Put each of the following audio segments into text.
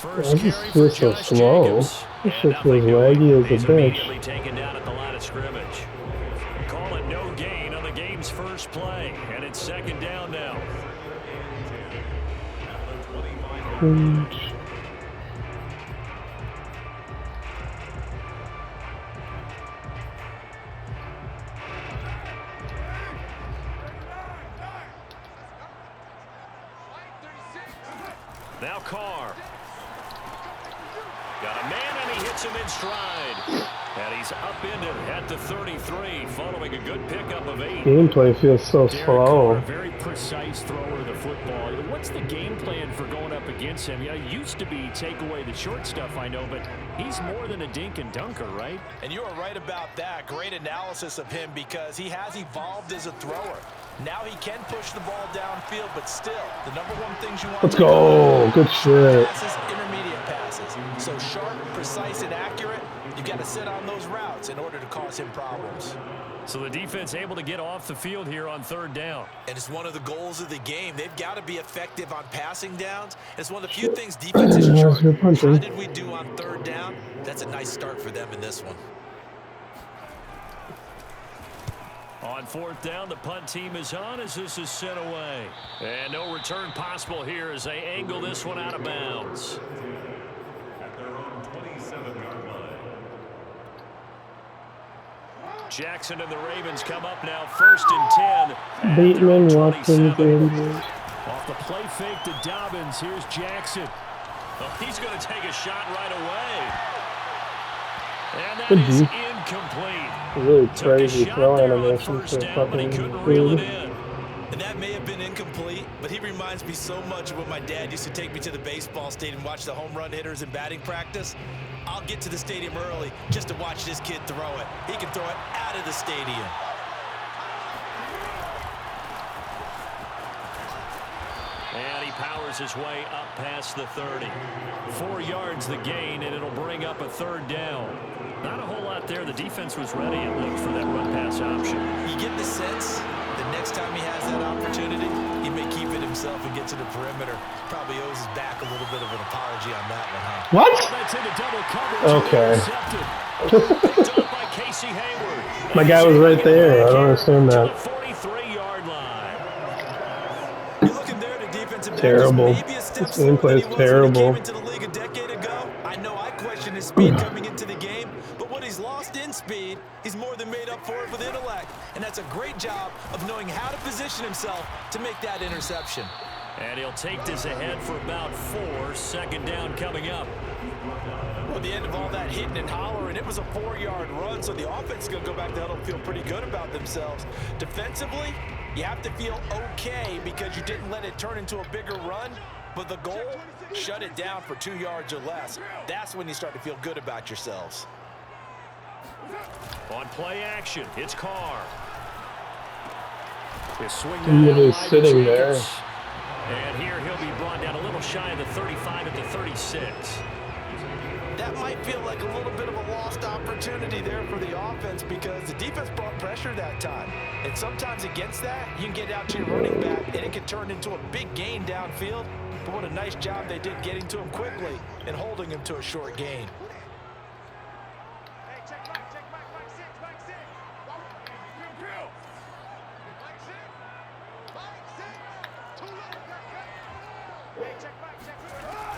First This carry for feels so Josh slow. Jacobs. This And shit feels nothing doing. laggy as He's a bitch. immediately taken down at the line of scrimmage. Call it no gain on the game's first play. And it's second down now. Now Carr. Got a man, and he hits him in stride. And he's upended at the 33, following a good pickup of 8. Gameplay feels so slow. Carr, very precise thrower of the football. What's the game plan for going up against him? Yeah, it used to be take away the short stuff, I know, but he's more than a dink and dunker, right? And you are right about that. Great analysis of him because he has evolved as a thrower. Now he can push the ball downfield, but still, the number one things you want Let's to go. Good shit. Passes, intermediate passes. So sharp, precise, and accurate. You've got to sit on those routes in order to cause him problems. So the defense able to get off the field here on third down. And it's one of the goals of the game. They've got to be effective on passing downs. It's one of the few things defenses enjoy. How did we do on third down? That's a nice start for them in this one. On fourth down, the punt team is on as this is sent away. And no return possible here as they angle this one out of bounds. At their own 27-yard line. Jackson and the Ravens come up now first and 10. Bateman, Watson, Greenwood. Off the play fake to Dobbins. Here's Jackson. Oh, he's going to take a shot right away. And that is incomplete. Really crazy throw animation for fucking dude. And that may have been incomplete, but he reminds me so much of when my dad used to take me to the baseball stadium and watch the home run hitters in batting practice. I'll get to the stadium early just to watch this kid throw it. He can throw it out of the stadium. And he powers his way up past the 30. 4 yards the gain, and it'll bring up a third down. Not a whole lot there. The defense was ready, it looked, for that run-pass option. You get the sense that next time he has that opportunity, he may keep it himself and get to the perimeter. Probably owes his back a little bit of an apology on that one, huh? What? That's into double coverage. Okay. Picked up by Casey Hayward. My guy was right there. I don't understand To that. the 43-yard line. You're looking there to defensive Terrible. maybe a step This gameplay is terrible. When he came into the league a decade ago. I know I question his speed coming into the game, but what he's lost in speed, he's more than made up for it with intellect. And that's a great job of knowing how to position himself to make that interception. And he'll take this ahead for about 4. Second down coming up. Well, at the end of all that hitting and hollering, it was a 4-yard run, so the offense is going to go back to huddle and feel pretty good about themselves. Defensively, you have to feel okay because you didn't let it turn into a bigger run, but the goal, shut it down for 2 yards or less. That's when you start to feel good about yourselves. On play action, it's Carr. His swing He's sitting there. And here he'll be brought down a little shy of the 35 at the 36. That might feel like a little bit of a lost opportunity there for the offense because the defense brought pressure that time. And sometimes against that, you can get out to your running back, and it can turn into a big gain downfield. But what a nice job they did getting to him quickly and holding him to a short gain.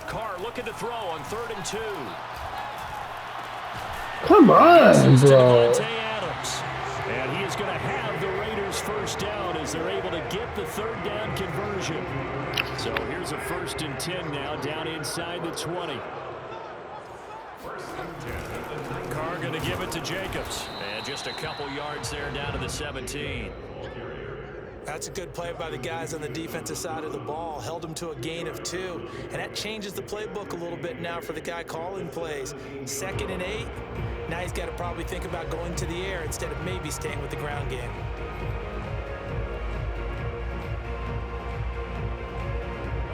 Carr looking to throw on 3rd and 2. Come on, bro. Adams. And he is going to have the Raiders first down as they're able to get the third down conversion. So here's a 1st and 10 now down inside the 20. Carr going to give it to Jacobs. And just a couple yards there down to the 17. That's a good play by the guys on the defensive side of the ball. Held them to a gain of 2. And that changes the playbook a little bit now for the guy calling plays. 2nd and 8. Now he's got to probably think about going to the air instead of maybe staying with the ground game.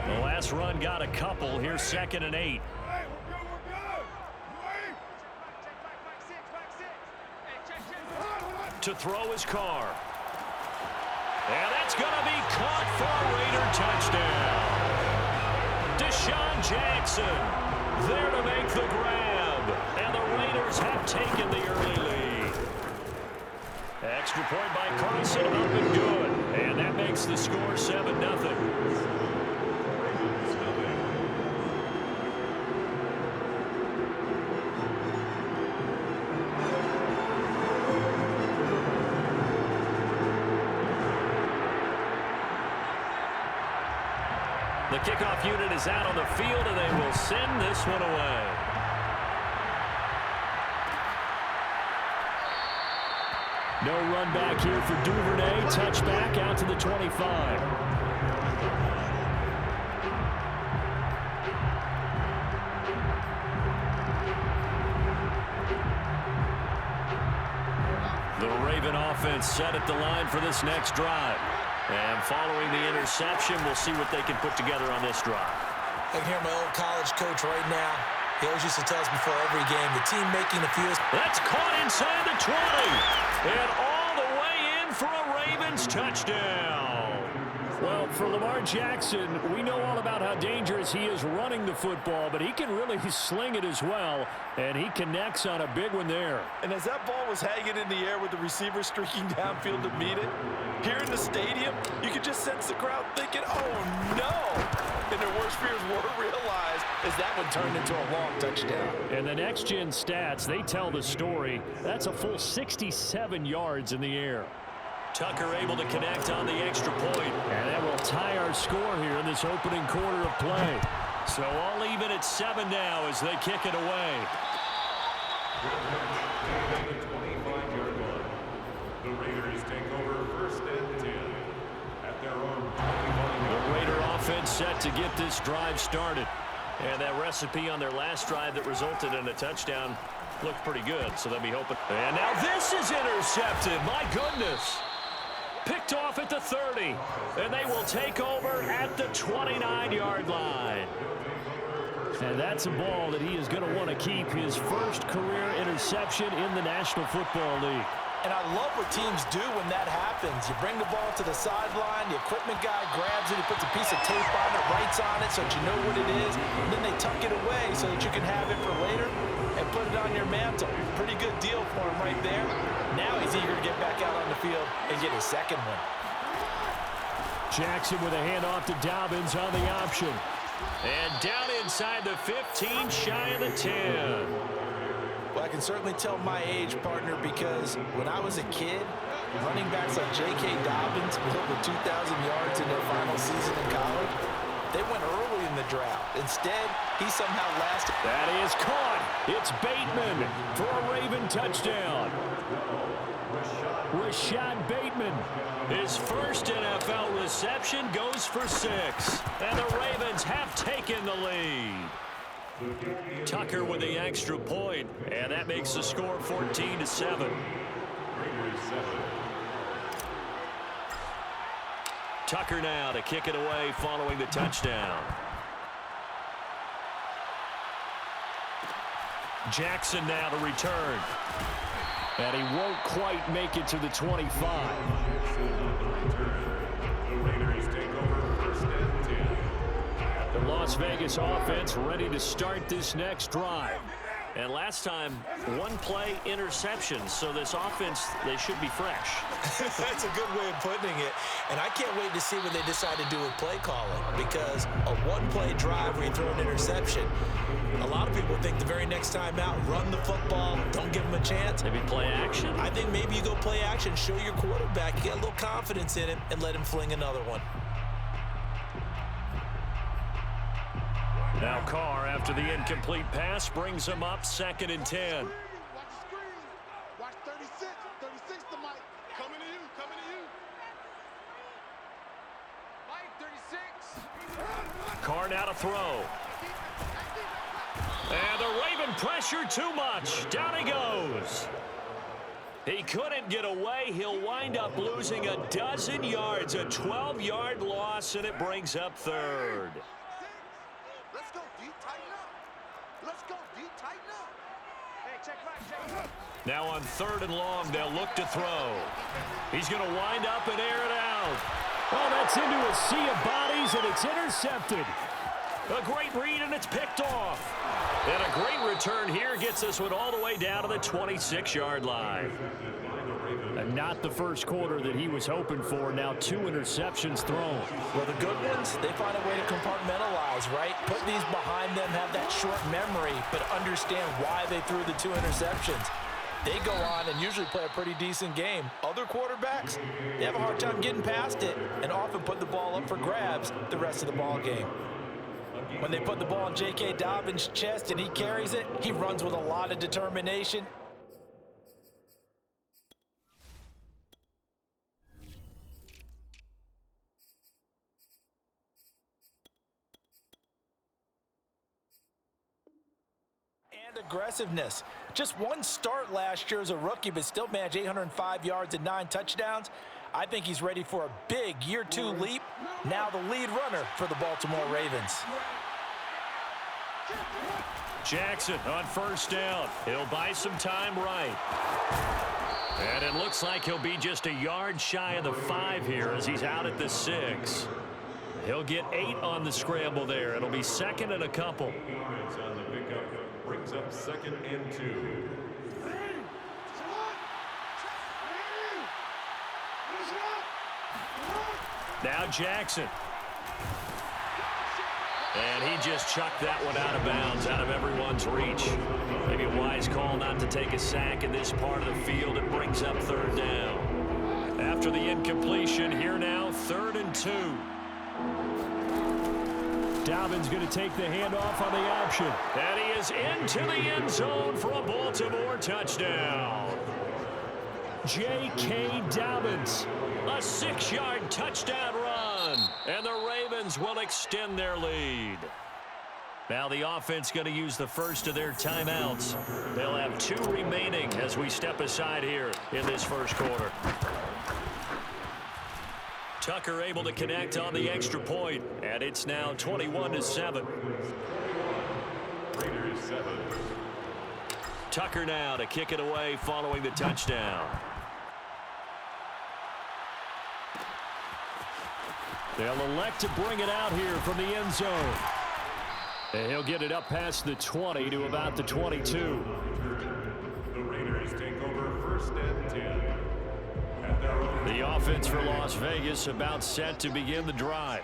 The last run got a couple. Here's 2nd and 8. To throw his Carr. And that's going to be caught for a Raider touchdown. Deshaun Jackson there to make the grab. And the Raiders have taken the early lead. Extra point by Carlson, up and good. And that makes the score 7-0. The kickoff unit is out on the field, and they will send this one away. No run back here for Duvernay. Touchback out to the 25. The Raven offense set at the line for this next drive. And following the interception, we'll see what they can put together on this drive. I can hear my old college coach right now. He always used to tell us before every game, the team making the fewest. That's caught inside the 20. And all the way in for a Ravens touchdown. Well, for Lamar Jackson, we know all about how dangerous he is running the football, but he can really sling it as well, and he connects on a big one there. And as that ball was hanging in the air with the receiver streaking downfield to meet it, here in the stadium, you could just sense the crowd thinking, oh, no. And their worst fears were realized as that one turned into a long touchdown. And the next-gen stats, they tell the story. That's a full 67 yards in the air. Tucker able to connect on the extra point. And that will tie our score here in this opening quarter of play. So all even at 7 now as they kick it away. The 25-yard line. The Raiders take over first and 10 at their own 25-yard The Raider offense set to get this drive started. And that recipe on their last drive that resulted in a touchdown looked pretty good, so they'll be hoping. And now this is intercepted. My goodness. Picked off at the 30, and they will take over at the 29-yard line. And that's a ball that he is going to want to keep, his first career interception in the National Football League. And I love what teams do when that happens. You bring the ball to the sideline, the equipment guy grabs it, he puts a piece of tape on it, writes on it so that you know what it is, and then they tuck it away so that you can have it for later and put it on your mantle. Pretty good deal for him right there. Now he's eager to get back out on the field and get his second one. Jackson with a handoff to Dobbins on the option. And down inside the 15, shy of the 10. Well, I can certainly tell my age, partner, because when I was a kid, running backs like J.K. Dobbins with over 2,000 yards in their final season in college, they went early in the draft. Instead, he somehow lasted. That is caught. It's Bateman for a Raven touchdown. Rashad Bateman, his first NFL reception, goes for 6. And the Ravens have taken the lead. Tucker with the extra point, and that makes the score 14-7. Tucker now to kick it away following the touchdown. Jackson now to return. And he won't quite make it to the 25. The Raiders take over first and 10. The Las Vegas offense ready to start this next drive. And last time, one play interception. So this offense, they should be fresh. That's a good way of putting it. And I can't wait to see what they decide to do with play calling, because a one-play drive where you throw an interception, a lot of people think the very next time out, run the football, don't give them a chance. Maybe play action. I think maybe you go play action, show your quarterback, you get a little confidence in him, and let him fling another one. Now Carr, after the incomplete pass, brings him up 2nd and 10. Watch the screen. Watch 36. 36 to Mike. Coming to you. Coming to you. Mike, 36. Carr now to throw. And the Raven pressure too much. Down he goes. He couldn't get away. He'll wind up losing a dozen yards, a 12-yard loss, and it brings up 3rd. Let's go, D. Tighten up. Let's go, D. Tighten up. Hey, check back. Now on 3rd and long, they'll look to throw. He's going to wind up and air it out. Oh, that's into a sea of bodies, and it's intercepted. A great read, and it's picked off. And a great return here gets this one all the way down to the 26-yard line. And not the first quarter that he was hoping for. Now 2 interceptions thrown. Well, the good ones, they find a way to compartmentalize, right? Put these behind them, have that short memory, but understand why they threw the 2 interceptions. They go on and usually play a pretty decent game. Other quarterbacks, they have a hard time getting past it and often put the ball up for grabs the rest of the ball game. When they put the ball in J.K. Dobbins' chest and he carries it, he runs with a lot of determination. And aggressiveness. Just one start last year as a rookie, but still managed 805 yards and 9 touchdowns. I think he's ready for a big year 2 leap. Now the lead runner for the Baltimore Ravens. Jackson on first down. He'll buy some time right. And it looks like he'll be just a yard shy of the 5 here as he's out at the 6. He'll get 8 on the scramble there. It'll be second and a couple. On the pickup brings up 2nd and 2. Now Jackson. And he just chucked that one out of bounds, out of everyone's reach. Maybe a wise call not to take a sack in this part of the field. It brings up 3rd down. After the incompletion, here now, 3rd and 2. Dobbins going to take the handoff on the option. And he is into the end zone for a Baltimore touchdown. J.K. Dobbins, a 6-yard touchdown run. And the Ravens will extend their lead. Now the offense going to use the first of their timeouts. They'll have 2 remaining as we step aside here in this first quarter. Tucker able to connect on the extra point, and it's now 21-7. Raiders 7. Tucker now to kick it away following the touchdown. They'll elect to bring it out here from the end zone. And he'll get it up past the 20 to about the 22. The Raiders take over 1st and 10. At their own. The offense for Las Vegas about set to begin the drive.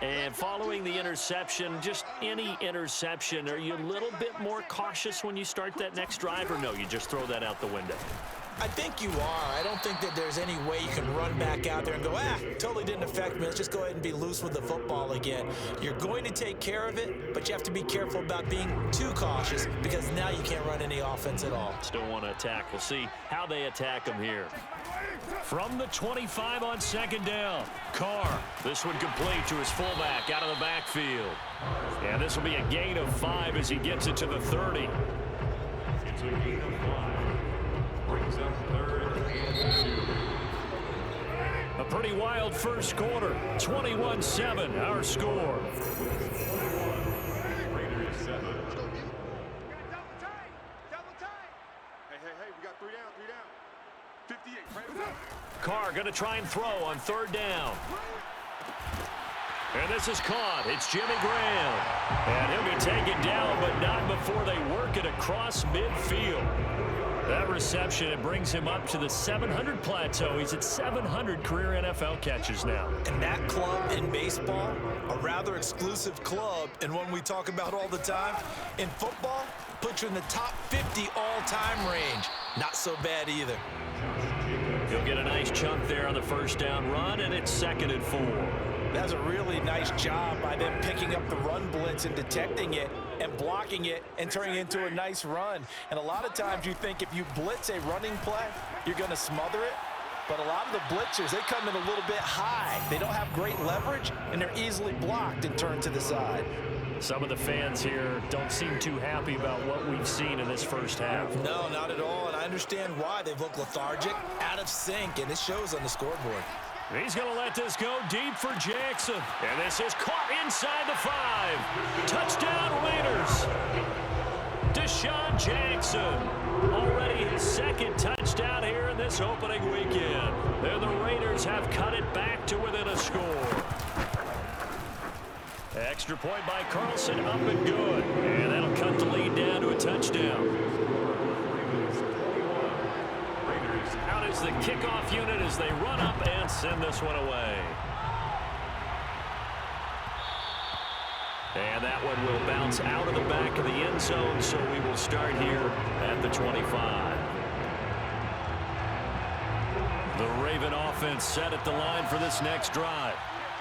And following the interception, just any interception, are you a little bit more cautious when you start that next drive, or no, you just throw that out the window? I think you are. I don't think that there's any way you can run back out there and go, totally didn't affect me. Let's just go ahead and be loose with the football again. You're going to take care of it, but you have to be careful about being too cautious because now you can't run any offense at all. Still want to attack. We'll see how they attack him here. From the 25 on 2nd down, Carr. This one complete to his fullback out of the backfield. And this will be a gain of 5 as he gets it to the 30. It's a gain of 5. Brings up 3rd and 2. A pretty wild first quarter. 21-7, our score. Raiders 7. Hey, we got 3 down. 58, right? Carr going to try and throw on 3rd down. And this is caught. It's Jimmy Graham. And he'll be taken down, but not before they work it across midfield. That reception, it brings him up to the 700 plateau. He's at 700 career NFL catches now. And that club in baseball, a rather exclusive club, and one we talk about all the time. In football, puts you in the top 50 all-time range. Not so bad either. He'll get a nice chunk there on the first down run, and it's 2nd and 4. That's a really nice job by them picking up the run blitz and detecting it and blocking it and turning it into a nice run. And a lot of times you think if you blitz a running play, you're going to smother it. But a lot of the blitzers, they come in a little bit high. They don't have great leverage, and they're easily blocked and turned to the side. Some of the fans here don't seem too happy about what we've seen in this first half. No, not at all, and I understand why. They've looked lethargic, out of sync, and it shows on the scoreboard. He's going to let this go deep for Jackson. And this is caught inside the 5. Touchdown, Raiders. Deshaun Jackson. Already his 2nd touchdown here in this opening weekend. And the Raiders have cut it back to within a score. Extra point by Carlson, up and good. And that'll cut the lead down to a touchdown. Out is the kickoff unit as they run up and send this one away. And that one will bounce out of the back of the end zone, so we will start here at the 25. The Raven offense set at the line for this next drive.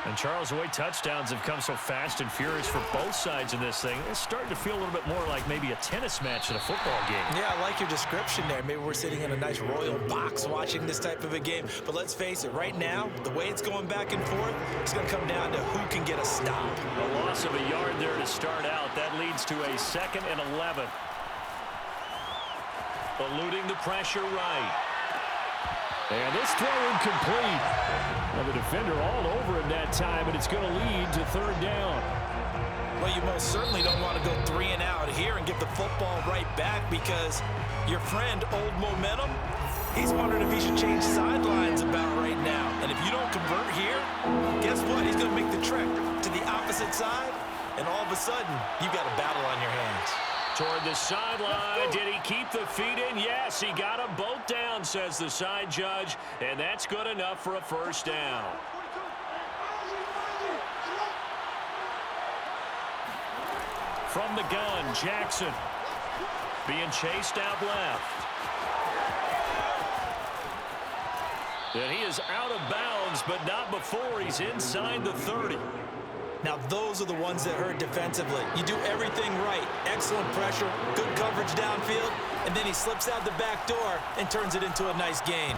And Charles, the way touchdowns have come so fast and furious for both sides in this thing, it's starting to feel a little bit more like maybe a tennis match at a football game. Yeah, I like your description there. Maybe we're sitting in a nice royal box watching this type of a game. But let's face it, right now, the way it's going back and forth, it's going to come down to who can get a stop. A loss of a yard there to start out. That leads to a 2nd and 11. Eluding the pressure right. And this throw incomplete. Well, the defender all over him that time, and it's going to lead to 3rd down. Well, you most certainly don't want to go 3 and out here and give the football right back because your friend, Old Momentum, he's wondering if he should change sidelines about right now. And if you don't convert here, guess what? He's going to make the trek to the opposite side, and all of a sudden, you've got a battle on your hands. Toward the sideline. Did he keep the feet in? Yes, he got them both down, says the side judge, and that's good enough for a 1st down. From the gun, Jackson being chased out left. And he is out of bounds, but not before he's inside the 30. Now, those are the ones that hurt defensively. You do everything right. Excellent pressure, good coverage downfield, and then he slips out the back door and turns it into a nice gain.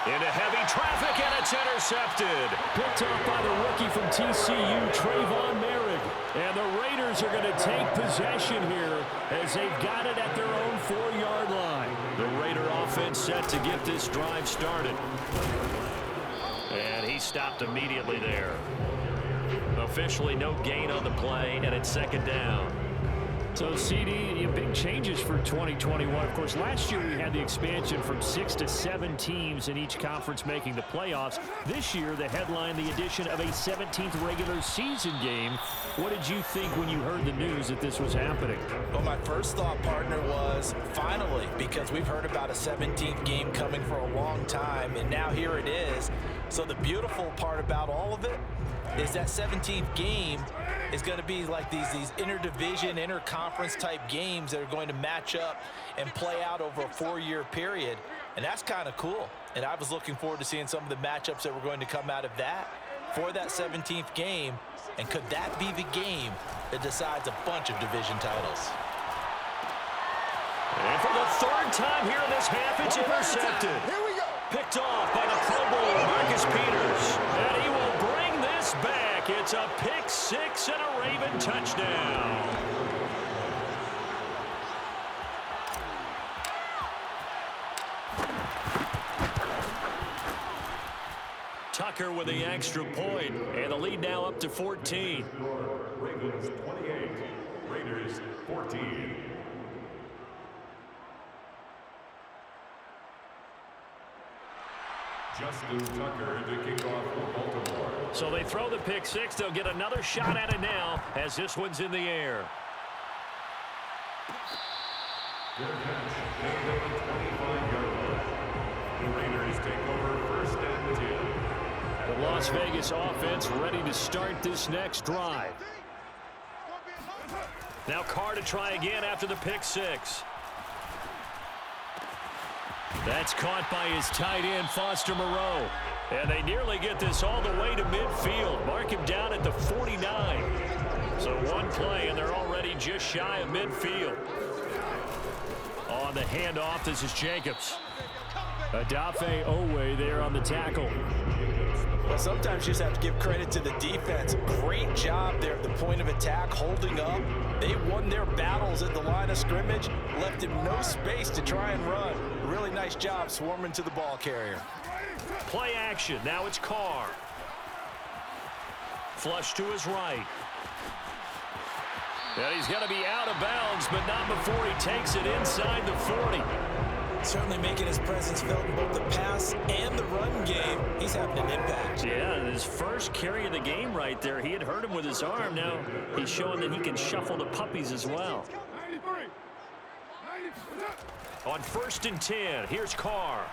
Into heavy traffic, and it's intercepted. Picked off by the rookie from TCU, Trayvon Merrick. And the Raiders are going to take possession here as they've got it at their own 4-yard line. The Raider offense set to get this drive started. And he stopped immediately there. Officially no gain on the play, and it's 2nd down. So, CD, big changes for 2021. Of course, last year we had the expansion from 6 to 7 teams in each conference making the playoffs. This year, the headline, the addition of a 17th regular season game. What did you think when you heard the news that this was happening? Well, my first thought, partner, was finally, because we've heard about a 17th game coming for a long time, and now here it is. So the beautiful part about all of it is that 17th game is going to be like these interdivision, interconference type games that are going to match up and play out over a 4-year period. And that's kind of cool. And I was looking forward to seeing some of the matchups that were going to come out of that for that 17th game. And could that be the game that decides a bunch of division titles? And for the 3rd time here in this half, it's intercepted. Here we go. Picked off by the Pro Bowler, Marcus Peters. And he will bring this back. It's a pick 6 and a Raven touchdown. Tucker with the extra point, and the lead now up to 14. Ravens 28, Raiders 14. Justin Tucker to kick off for Baltimore. So they throw the pick 6. They'll get another shot at it now as this one's in the air. Good catch. They have a 25-yard line. The Raiders take over 1st and 10. The Las Vegas offense ready to start this next drive. Now Carr to try again after the pick 6. That's caught by his tight end, Foster Moreau. And they nearly get this all the way to midfield. Mark him down at the 49. So one play, and they're already just shy of midfield. On the handoff, this is Jacobs. Adafe Owe there on the tackle. Well, sometimes you just have to give credit to the defense. Great job there at the point of attack, holding up. They won their battles at the line of scrimmage, left him no space to try and run. Really nice job swarming to the ball carrier. Play action. Now it's Carr. Flush to his right. And he's going to be out of bounds, but not before he takes it inside the 40. Certainly making his presence felt in both the pass and the run game. He's having an impact. Yeah, his first carry of the game right there. He had hurt him with his arm. Now he's showing that he can shuffle the puppies as well. On 1st and 10, here's Carr.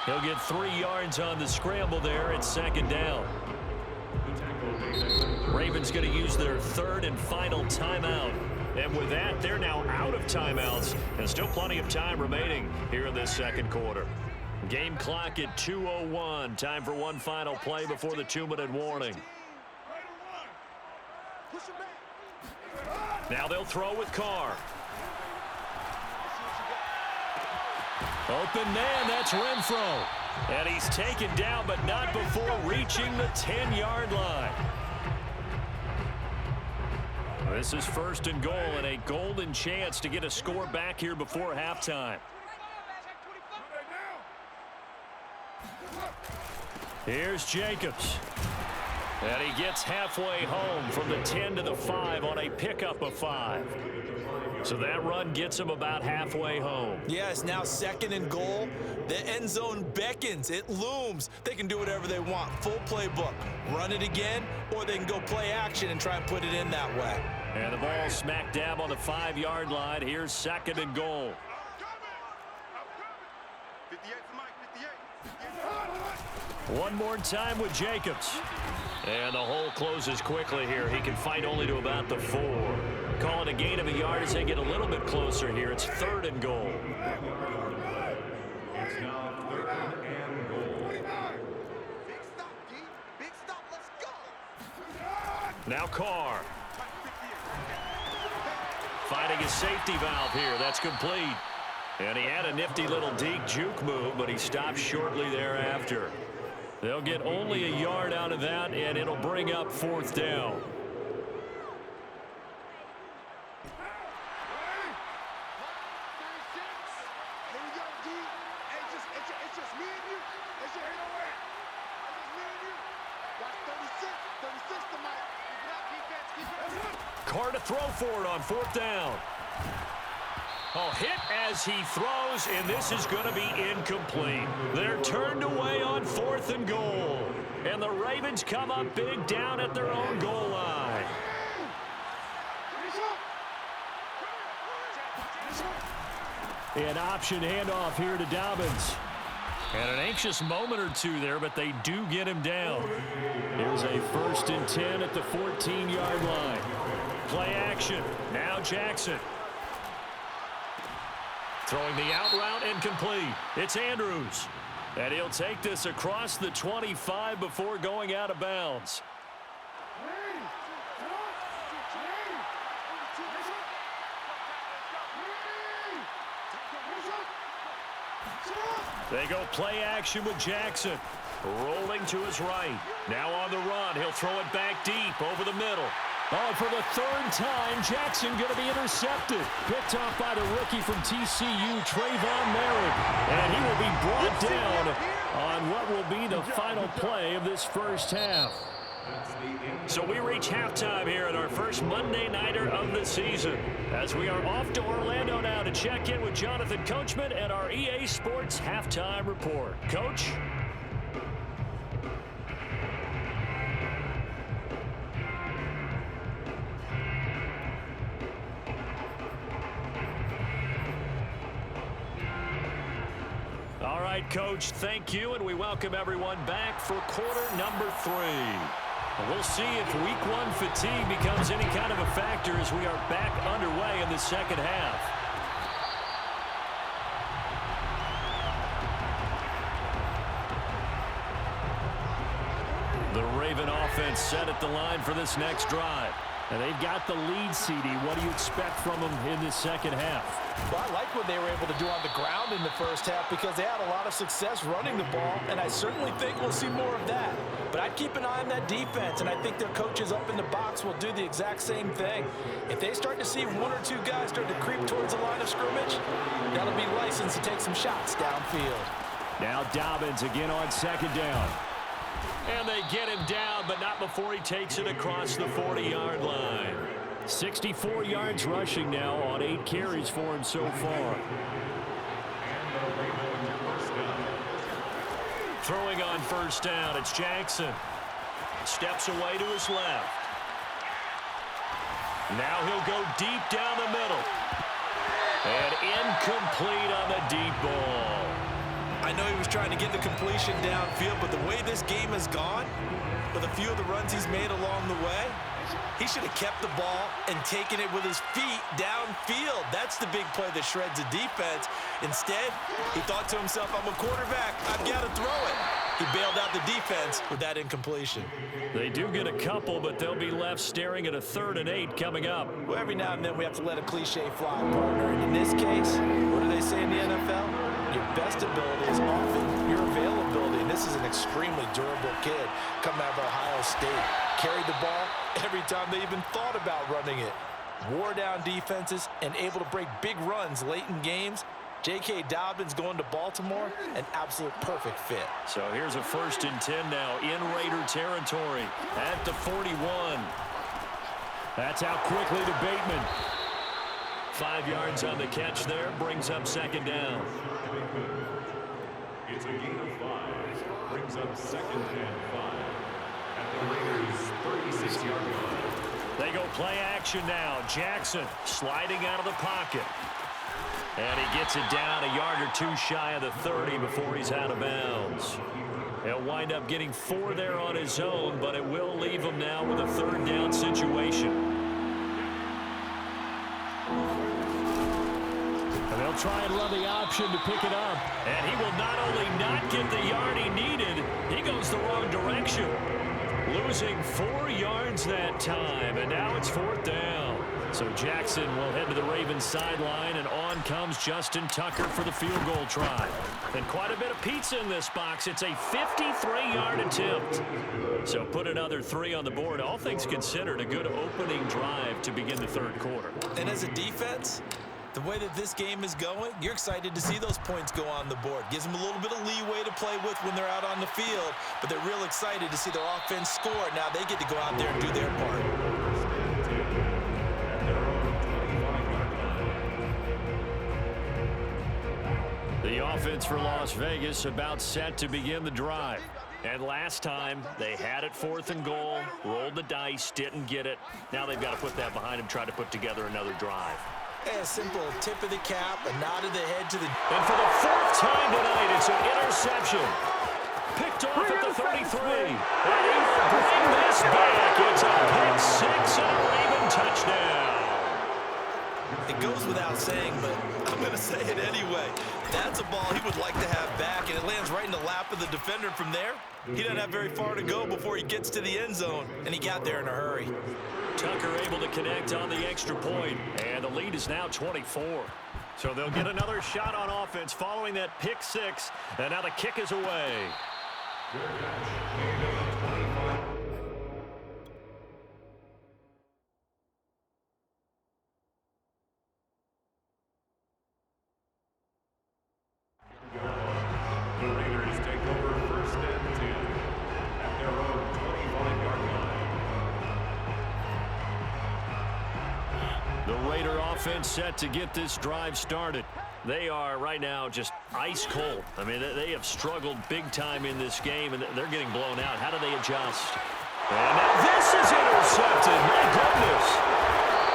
He'll get 3 yards on the scramble there at 2nd down. Ravens going to use their 3rd and final timeout. And with that, they're now out of timeouts and still plenty of time remaining here in this 2nd quarter. Game clock at 2:01. Time for one final play before the 2-minute warning. Now they'll throw with Carr. Open man, that's Renfro. And he's taken down, but not before reaching the 10-yard line. This is 1st and goal and a golden chance to get a score back here before halftime. Here's Jacobs. And he gets halfway home from the 10 to the 5 on a pickup of 5. So that run gets him about halfway home. Yeah, it's now 2nd and goal. The end zone beckons. It looms. They can do whatever they want. Full playbook. Run it again, or they can go play action and try and put it in that way. And the ball smack dab on the 5-yard line. Here's 2nd and goal. 58 for Mike, 58. One more time with Jacobs. And the hole closes quickly here. He can fight only to about the 4. Call it a gain of a yard as they get a little bit closer here. It's 3rd and goal. It's now 3rd and goal. Big stop, D. Big stop. Let's go. Now Carr. Finding a safety valve here. That's complete. And he had a nifty little deke juke move, but he stopped shortly thereafter. They'll get only a yard out of that, and it'll bring up 4th down. Carr to throw for it on 4th down. Oh, hit as he throws, and this is going to be incomplete. They're turned away on 4th and goal. And the Ravens come up big down at their own goal line. An option handoff here to Dobbins. And an anxious moment or two there, but they do get him down. Here's a 1st and 10 at the 14-yard line. Play action. Now Jackson. Throwing the out route and complete. It's Andrews. And he'll take this across the 25 before going out of bounds. They go play action with Jackson. Rolling to his right. Now on the run. He'll throw it back deep over the middle. Oh, for the 3rd time, Jackson going to be intercepted. Picked off by the rookie from TCU, Trayvon Merritt. And he will be brought down on what will be the final play of this first half. So we reach halftime here at our first Monday Nighter of the season, as we are off to Orlando now to check in with Jonathan Coachman and our EA Sports Halftime Report. Coach? All right, Coach, thank you, and we welcome everyone back for quarter number 3. We'll see if week 1 fatigue becomes any kind of a factor as we are back underway in the second half. The Raven offense set at the line for this next drive. And they've got the lead, CD. What do you expect from them in this second half? Well, I like what they were able to do on the ground in the first half because they had a lot of success running the ball, and I certainly think we'll see more of that. But I'd keep an eye on that defense, and I think their coaches up in the box will do the exact same thing. If they start to see 1 or 2 guys start to creep towards the line of scrimmage, that'll be licensed to take some shots downfield. Now Dobbins again on 2nd down. And they get him down, but not before he takes it across the 40-yard line. 64 yards rushing now on 8 carries for him so far. Throwing on first down, it's Jackson. Steps away to his left. Now he'll go deep down the middle. And incomplete on the deep ball. I know he was trying to get the completion downfield, but the way this game has gone, with a few of the runs he's made along the way, he should have kept the ball and taken it with his feet downfield. That's the big play that shreds the defense. Instead, he thought to himself, I'm a quarterback, I've got to throw it. He bailed out the defense with that incompletion. They do get a couple, but they'll be left staring at a 3rd and 8 coming up. Well, every now and then we have to let a cliche fly, partner. And in this case, what do they say in the NFL? Your best ability is often your availability. And this is an extremely durable kid coming out of Ohio State. Carried the ball every time they even thought about running it. Wore down defenses and able to break big runs late in games. J.K. Dobbins going to Baltimore, an absolute perfect fit. So here's a 1st and 10 now in Raider territory at the 41. That's out quickly to Bateman. 5 yards on the catch there, brings up 2nd down. It's a gain of 5, brings up 2nd and 5 at the Raiders' 36-yard line. They go play action now. Jackson sliding out of the pocket. And he gets it down a yard or 2 shy of the 30 before he's out of bounds. He'll wind up getting 4 there on his own, but it will leave him now with a 3rd down situation. And they'll try and run the option to pick it up. And he will not only not get the yard he needed, he goes the wrong direction. Losing 4 yards that time, and now it's 4th down. So Jackson will head to the Ravens sideline, and on comes Justin Tucker for the field goal try. And quite a bit of pizza in this box. It's a 53-yard attempt. So put another 3 on the board. All things considered, a good opening drive to begin the 3rd quarter. And as a defense, the way that this game is going, you're excited to see those points go on the board. Gives them a little bit of leeway to play with when they're out on the field, but they're real excited to see their offense score. Now they get to go out there and do their part. The offense for Las Vegas about set to begin the drive. And last time, they had it 4th and goal, rolled the dice, didn't get it. Now they've got to put that behind them, try to put together another drive. A simple tip of the cap, a nod of the head to the... And for the 4th time tonight, it's an interception. Picked off at the 33. And he will bring this back. It's a pick 6 and a Raven touchdown. It goes without saying, but I'm going to say it anyway. That's a ball he would like to have back, and it lands right in the lap of the defender from there. He doesn't have very far to go before he gets to the end zone, and he got there in a hurry. Tucker able to connect on the extra point, and the lead is now 24. So they'll get another shot on offense following that pick 6, and now the kick is away. The Raiders take over 1st and 10 at their own 25-yard line. The Raider offense set to get this drive started. They are right now just ice cold. I mean, they have struggled big time in this game, and they're getting blown out. How do they adjust? And now this is intercepted. My goodness.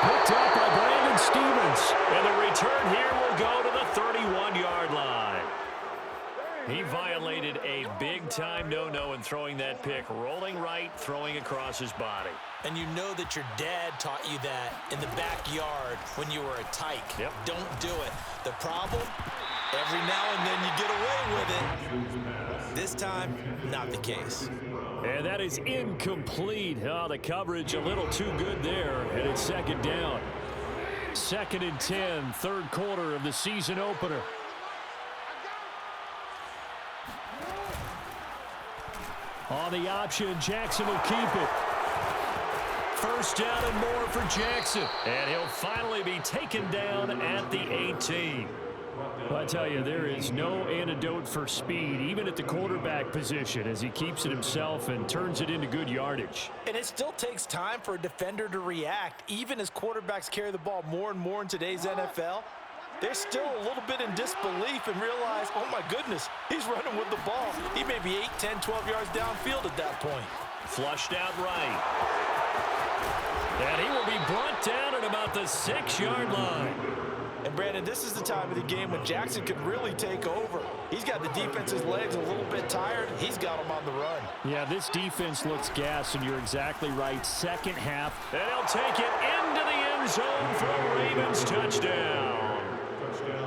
Picked up by Brandon Stevens. And the return here will go to the 31-yard line. He violated a big-time no-no in throwing that pick. Rolling right, throwing across his body. And you know that your dad taught you that in the backyard when you were a tyke. Yep. Don't do it. The problem, every now and then you get away with it. This time, not the case. And that is incomplete. Oh, the coverage a little too good there, and it's 2nd down. 2nd and 10, 3rd quarter of the season opener. On the option, Jackson will keep it. 1st down and more for Jackson. And he'll finally be taken down at the 18. Well, I tell you, there is no antidote for speed, even at the quarterback position, as he keeps it himself and turns it into good yardage. And it still takes time for a defender to react. Even as quarterbacks carry the ball more and more in today's NFL, they're still a little bit in disbelief and realize, oh my goodness, he's running with the ball. He may be 8, 10, 12 yards downfield at that point. Flushed out right. And he will be brought down at about the 6-yard line. And Brandon, this is the time of the game when Jackson can really take over. He's got the defense's legs a little bit tired. He's got them on the run. Yeah, this defense looks gassed, and you're exactly right. Second half, and he'll take it into the end zone for a Ravens touchdown.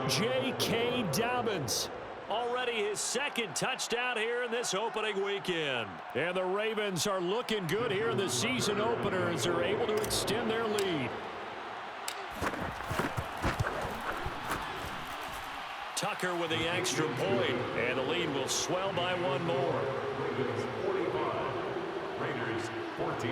J.K. Dobbins, already his second touchdown here in this opening weekend. And the Ravens are looking good here in the season opener as they're able to extend their lead. Tucker with the extra point, and the lead will swell by one more. Ravens 45, Raiders 14.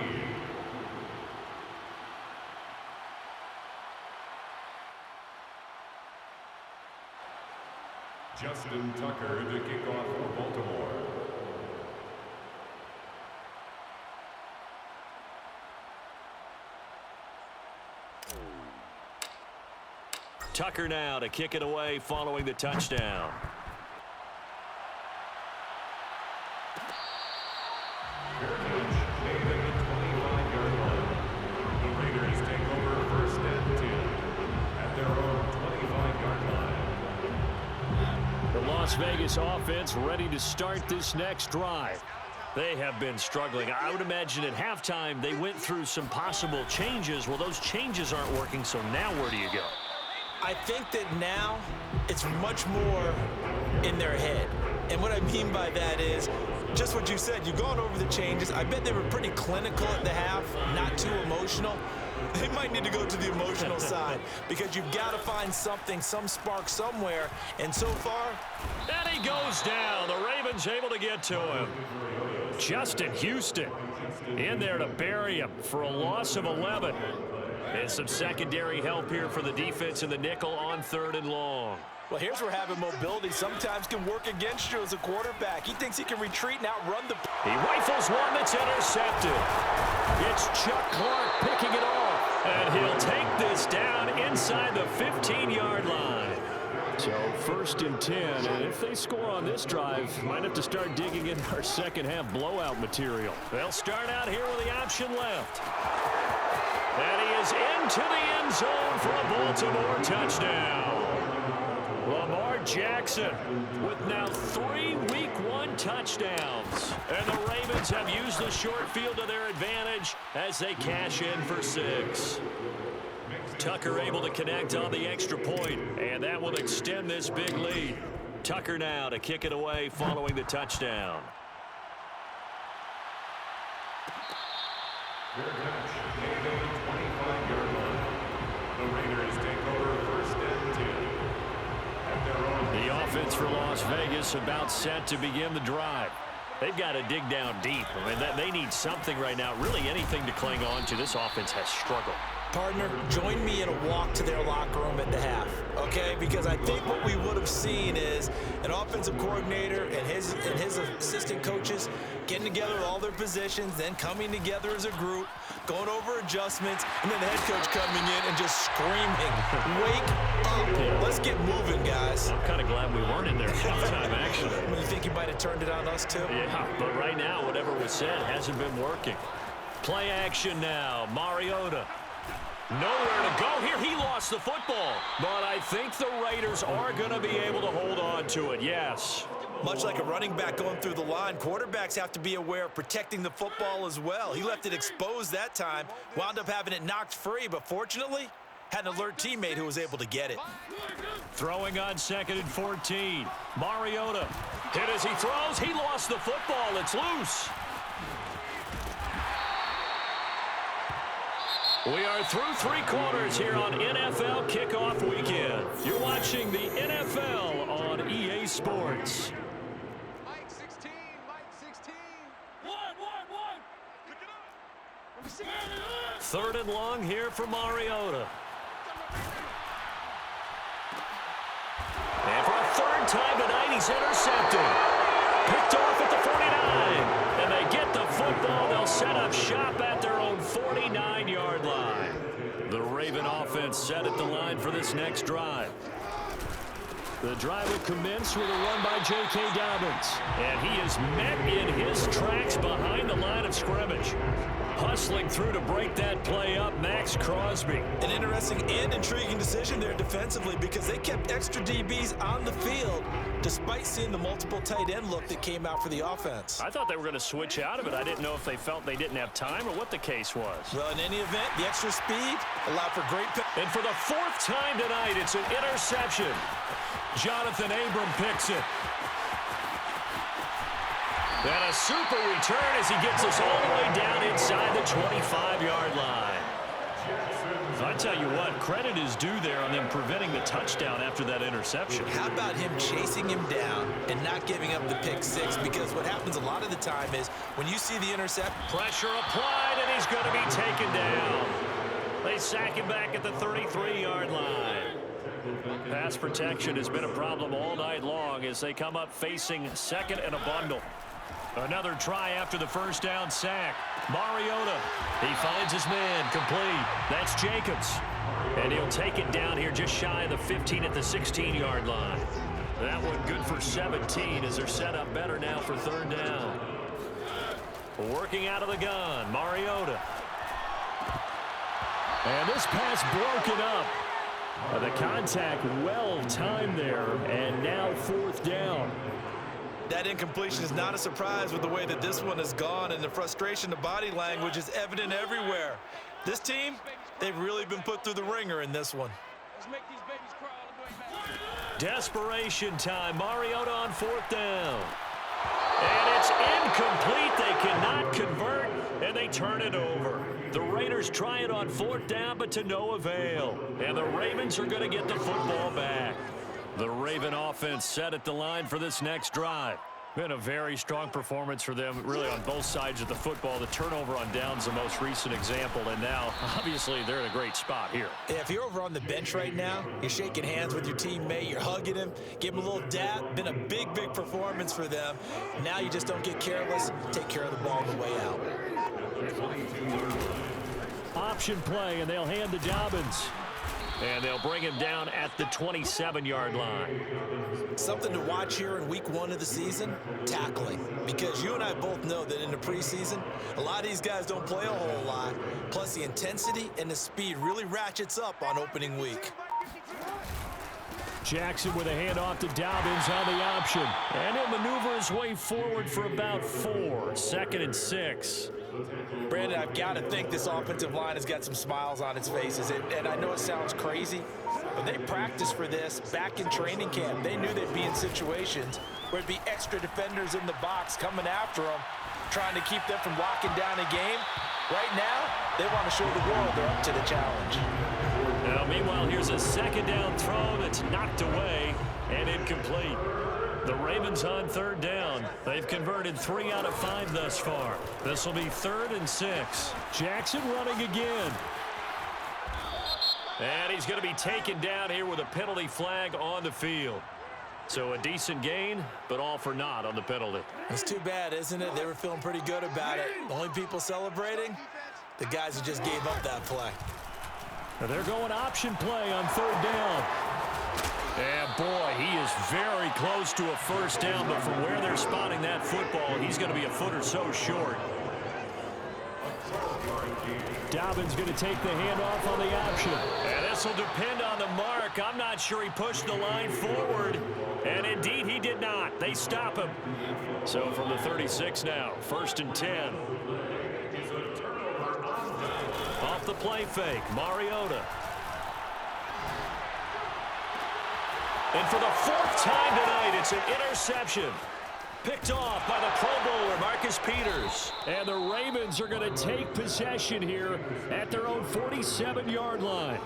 Justin Tucker to kick off for Baltimore. Tucker now to kick it away following the touchdown. Fair catch made at the 25-yard line. The Raiders take over first and 10 at their own 25-yard line. The Las Vegas offense ready to start this next drive. They have been struggling. I would imagine at halftime they went through some possible changes. Well, those changes aren't working, so now where do you go? I think that now it's much more in their head. And what I mean by that is just what you said. You've gone over the changes. I bet they were pretty clinical at the half, not too emotional. They might need to go to the emotional side because you've got to find something, some spark somewhere. And so far, and he goes down. The Ravens able to get to him. Justin Houston in there to bury him for a loss of 11. And some secondary help here for the defense in the nickel on 3rd and long. Well, here's where having mobility sometimes can work against you as a quarterback. He thinks he can retreat and outrun the... He rifles one that's intercepted. It's Chuck Clark picking it off. And he'll take this down inside the 15-yard line. So 1st and 10, and if they score on this drive, might have to start digging in our second half blowout material. They'll start out here with the option left. And he is into the end zone for a Baltimore touchdown. Lamar Jackson with now 3 week 1 touchdowns. And the Ravens have used the short field to their advantage as they cash in for 6. Tucker able to connect on the extra point, and that will extend this big lead. Tucker now to kick it away following the touchdown. Fair catch made at the 25-yard line. The Raiders take over first and 10 at their own. The offense for Las Vegas about set to begin the drive. They've got to dig down deep. I mean, they need something right now, really anything to cling on to. This offense has struggled. Partner, join me in a walk to their locker room at the half, okay? Because I think what we would have seen is an offensive coordinator and his assistant coaches getting together all their positions, then coming together as a group, going over adjustments, and then the head coach coming in and just screaming, "Wake up! Let's get moving, guys." I'm kind of glad we weren't in there halftime, actually. You think he might have turned it on us too? Yeah, but right now, whatever was said hasn't been working. Play action now. Mariota. Nowhere to go here. He lost the football. But I think the Raiders are going to be able to hold on to it, yes. Much like a running back going through the line, quarterbacks have to be aware of protecting the football as well. He left it exposed that time, wound up having it knocked free, but fortunately, had an alert teammate who was able to get it. Throwing on 2nd and 14. Mariota hit as he throws. He lost the football. It's loose. We are through 3 quarters here on NFL Kickoff Weekend. You're watching the NFL on EA Sports. Mike 16, Mike 16. 3rd and long here for Mariota. third time tonight he's intercepted. Picked off at the 49. And they get the football. They'll set up shop at their own 49-yard line. The Raven offense set at the line for this next drive. The drive will commence with a run by J.K. Dobbins. And he is met in his tracks behind the line of scrimmage. Hustling through to break that play up, Max Crosby. An interesting and intriguing decision there defensively because they kept extra DBs on the field despite seeing the multiple tight end look that came out for the offense. I thought they were going to switch out of it. I didn't know if they felt they didn't have time or what the case was. Well, in any event, the extra speed allowed for great pick. And for the fourth time tonight, it's an interception. Jonathan Abram picks it. And a super return as he gets us all the way down inside the 25-yard line. I tell you what, credit is due there on them preventing the touchdown after that interception. How about him chasing him down and not giving up the pick six? Because what happens a lot of the time is when you see the intercept. Pressure applied, and he's going to be taken down. They sack him back at the 33-yard line. Pass protection has been a problem all night long as they come up facing second and a bundle. Another try after the first down sack. Mariota, he finds his man, complete. That's Jacobs. And he'll take it down here just shy of the 15 at the 16-yard line. That one good for 17 as they're set up better now for third down. Working out of the gun, Mariota. And this pass broken up. The contact well timed there, and now fourth down. That incompletion is not a surprise with the way that this one has gone, and the frustration, the body language is evident everywhere. This team, they've really been put through the ringer in this one. Desperation time. Mariota on fourth down. And it's incomplete. They cannot convert, and they turn it over. The Raiders try it on fourth down, but to no avail. And the Ravens are going to get the football back. The Raven offense set at the line for this next drive. Been a very strong performance for them, really, on both sides of the football. The turnover on downs the most recent example, and now, obviously, they're in a great spot here. Yeah, if you're over on the bench right now, you're shaking hands with your teammate, you're hugging him, give him a little dap. Been a big, big performance for them. Now you just don't get careless. Take care of the ball on the way out. Option play, and they'll hand to Dobbins. And they'll bring him down at the 27-yard line. Something to watch here in week one of the season, tackling. Because you and I both know that in the preseason, a lot of these guys don't play a whole lot. Plus the intensity and the speed really ratchets up on opening week. Jackson with a handoff to Dobbins on the option. And he'll maneuver his way forward for about 4. Second and 6. Brandon, I've got to think this offensive line has got some smiles on its faces. And I know it sounds crazy, but they practiced for this back in training camp. They knew they'd be in situations where it'd be extra defenders in the box coming after them, trying to keep them from locking down a game. Right now, they want to show the world they're up to the challenge. Now, meanwhile, here's a second down throw that's knocked away and incomplete. The Ravens on third down. They've converted 3 out of 5 thus far. This will be 3rd and 6. Jackson running again. And he's going to be taken down here with a penalty flag on the field. So a decent gain, but all for naught on the penalty. It's too bad, isn't it? They were feeling pretty good about it. The only people celebrating, the guys who just gave up that play. Now they're going option play on third down. And boy, he is very close to a first down, but from where they're spotting that football, he's going to be a foot or so short. Dobbins going to take the handoff on the option. And this will depend on the mark. I'm not sure he pushed the line forward. And indeed, he did not. They stop him. So from the 36 now, 1st and 10. Off the play fake, Mariota. And for the 4th time tonight, it's an interception. Picked off by the Pro Bowler, Marcus Peters. And the Ravens are going to take possession here at their own 47-yard line.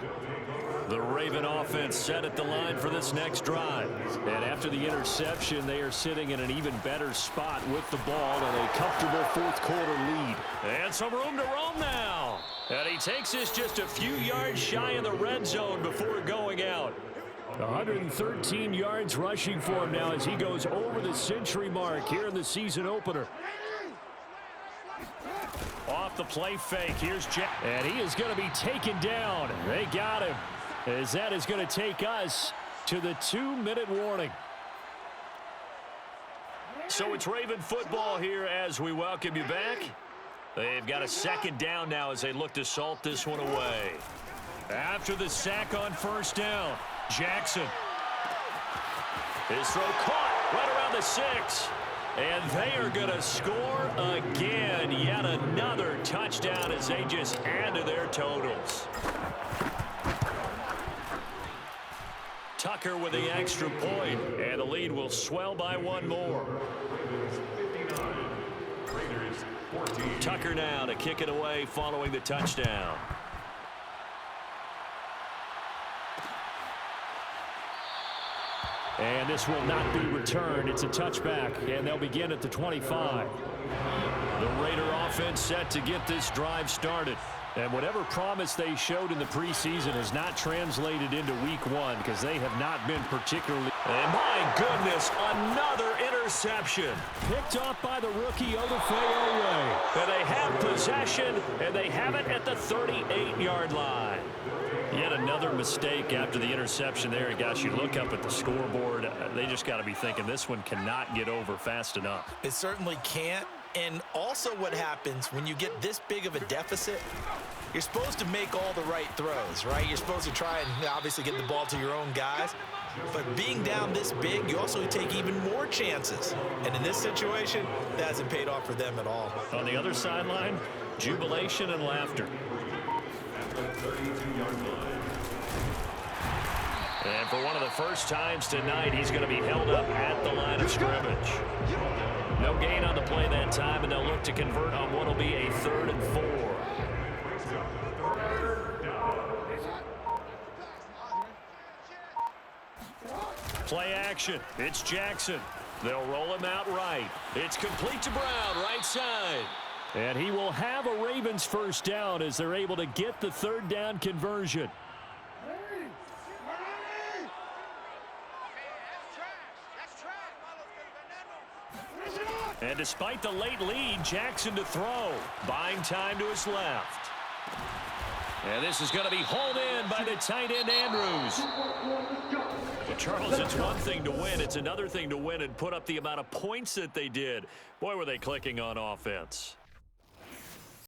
The Raven offense set at the line for this next drive. And after the interception, they are sitting in an even better spot with the ball and a comfortable 4th quarter lead. And some room to roam now. And he takes this just a few yards shy of the red zone before going out. 113 yards rushing for him now as he goes over the century mark here in the season opener. Off the play fake, here's Jack. And he is going to be taken down. They got him. As that is going to take us to the 2-minute warning. So it's Raven football here as we welcome you back. They've got a second down now as they look to salt this one away. After the sack on first down, Jackson. His throw caught right around the 6. And they are going to score again. Yet another touchdown as they just add to their totals. Tucker with the extra point, and the lead will swell by one more. Tucker now to kick it away following the touchdown. And this will not be returned. It's a touchback, and they'll begin at the 25. The Raider offense set to get this drive started. And whatever promise they showed in the preseason has not translated into week 1 because they have not been particularly... And my goodness, another interception. Picked off by the rookie Odefeoway. And they have possession, and they have it at the 38-yard line. Yet another mistake after the interception there. And gosh, you look up at the scoreboard, they just got to be thinking this one cannot get over fast enough. It certainly can't. And also what happens when you get this big of a deficit, you're supposed to make all the right throws, right? You're supposed to try and obviously get the ball to your own guys. But being down this big, you also take even more chances. And in this situation, that hasn't paid off for them at all. On the other sideline, jubilation and laughter. And for one of the first times tonight, he's going to be held up at the line of scrimmage. No gain on the play that time, and they'll look to convert on what will be a 3rd and 4. Play action. It's Jackson. They'll roll him out right. It's complete to Brown, right side. And he will have a Ravens first down as they're able to get the 3rd down conversion. And despite the late lead, Jackson to throw. Buying time to his left. And this is going to be hauled in by the tight end, Andrews. Well, Charles, it's one thing to win. It's another thing to win and put up the amount of points that they did. Boy, were they clicking on offense.